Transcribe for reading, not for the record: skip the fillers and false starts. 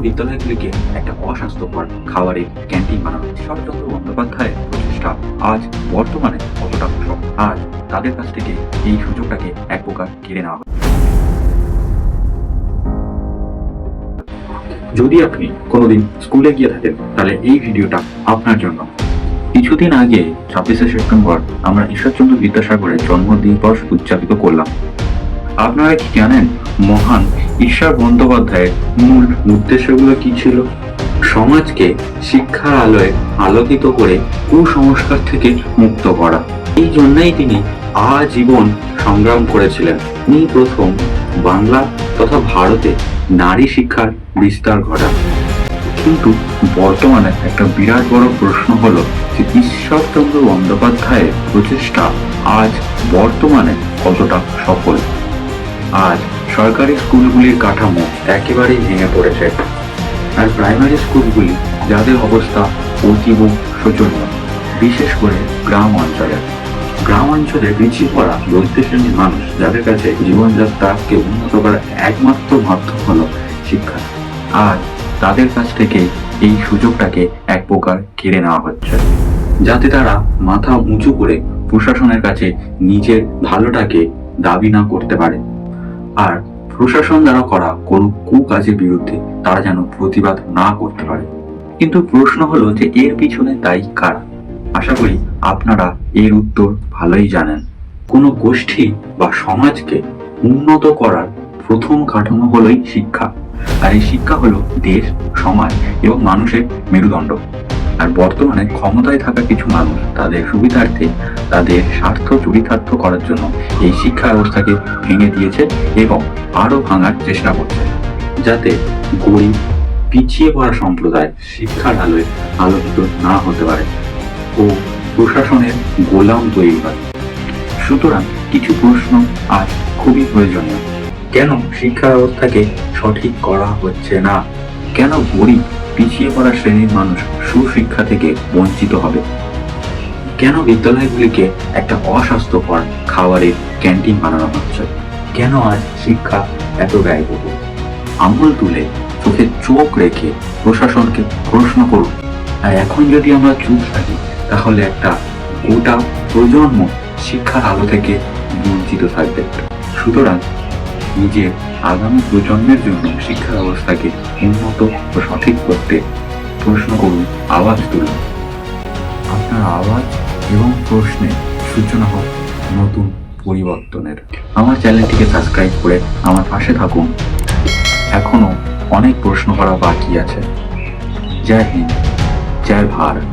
বিদ্যালয়গুলিকে একটা অস্বাস্থ্যকর খাবারের ক্যান্টিন বানানো। শরৎচন্দ্র বন্দ্যোপাধ্যায়ের প্রচেষ্টা আজ বর্তমানে কতটা সফল, আজ তাদের কাছ থেকে এই সুযোগটাকে এক প্রকার কেড়ে নেওয়া হয়। যদি আপনি কোনোদিন স্কুলে গিয়ে থাকেন তাহলে এই ভিডিওটা আপনার জন্য। কিছুদিন আগে 26শে সেপ্টেম্বর আমরা ঈশ্বরচন্দ্র বিদ্যাসাগরের জন্মদিবস উদযাপিত করলাম। আপনারা কি জানেন মহান ঈশ্বর বন্দ্যোপাধ্যায়ের মূল উদ্দেশ্যগুলো কি ছিল? সমাজকে শিক্ষার আলোয় আলোকিত করে কুসংস্কার থেকে মুক্ত করা। এই জন্যই তিনি আজীবন সংগ্রাম করেছিলেন। তিনি প্রথম বাংলা তথা ভারতে নারী শিক্ষার বিস্তার ঘটান। কিন্তু বর্তমানে একটা বিরাট বড় প্রশ্ন হলো যে ঈশ্বরচন্দ্র বন্দ্যোপাধ্যায়ের প্রচেষ্টা আজ বর্তমানে কতটা সফল। আজ সরকারি স্কুলগুলির কাঠামো একেবারেই ভেঙে পড়েছে, আর প্রাইমারি স্কুলগুলি যাদের অবস্থা অতীব শোচনীয়, বিশেষ করে গ্রাম অঞ্চলে পিছিয়ে পড়া দরিদ্র শ্রেণীর মানুষ, যাদের কাছে জীবনযাত্রাকে উন্নত করার একমাত্র মাধ্যম হলো শিক্ষা। আর তাদের কাছ থেকে এই সুযোগটাকে এক প্রকার কেড়ে নেওয়া হচ্ছে, যাতে তারা মাথা উঁচু করে প্রশাসনের কাছে নিজের ভালোটাকে দাবি না করতে পারে, আর প্রশাসন দ্বারা করা কোনো কুকাজের বিরুদ্ধে তারা যেন প্রতিবাদ না করতে পারে। কিন্তু প্রশ্ন হলো যে এর পিছনে দায়ী কারা? আশা করি আপনারা এর উত্তর ভালোই জানেন। কোনো গোষ্ঠী বা সমাজকে উন্নত করার প্রথম কাঠামো হলোই শিক্ষা, আর এই শিক্ষা হলো দেশ, সমাজ এবং মানুষের মেরুদণ্ড। আর বর্তমানে ক্ষমতায় থাকা কিছু মানুষ তাদের সুবিধার্থে, তাদের স্বার্থ চরিতার্থ করার জন্য এই শিক্ষা ব্যবস্থাকে ভেঙে দিয়েছে এবং আরো ভাঙার চেষ্টা করছে, যাতে গরিব পিছিয়ে পড়া সম্প্রদায় শিক্ষার আলোয় আলোকিত না হতে পারে ও প্রশাসনের গোলাম তৈরি হয়। সুতরাং কিছু প্রশ্ন আজ খুবই প্রয়োজনীয়। কেন শিক্ষা ব্যবস্থাকে সঠিক করা হচ্ছে না? কেন গরিব পিছিয়ে পড়া শ্রেণীর মানুষ সুশিক্ষা থেকে বঞ্চিত হবে? কেন বিদ্যালয়গুলিকে একটা অস্বাস্থ্যকর খাবারের ক্যান্টিন বানানো হচ্ছে? কেন আজ শিক্ষা এত ব্যয়বহুল? আঙুল তুলে চোখে চোখ রেখে প্রশাসনকে প্রশ্ন করুন। আর এখন যদি আমরা চুপ থাকি তাহলে একটা গোটা প্রজন্ম শিক্ষার আলো থেকে বঞ্চিত থাকবে। সুতরাং নিজের আগামী প্রজন্মের জন্য শিক্ষা ব্যবস্থাকে উন্নত ও সঠিক করতে প্রশ্ন করুন, আওয়াজ তুলুন। আপনার আওয়াজ এবং প্রশ্নে সূচনা হোক নতুন পরিবর্তনের। আমার চ্যানেলটিকে সাবস্ক্রাইব করে আমার পাশে থাকুন। এখনো অনেক প্রশ্ন করা বাকি আছে। জয় হিন্দ, জয় ভারত।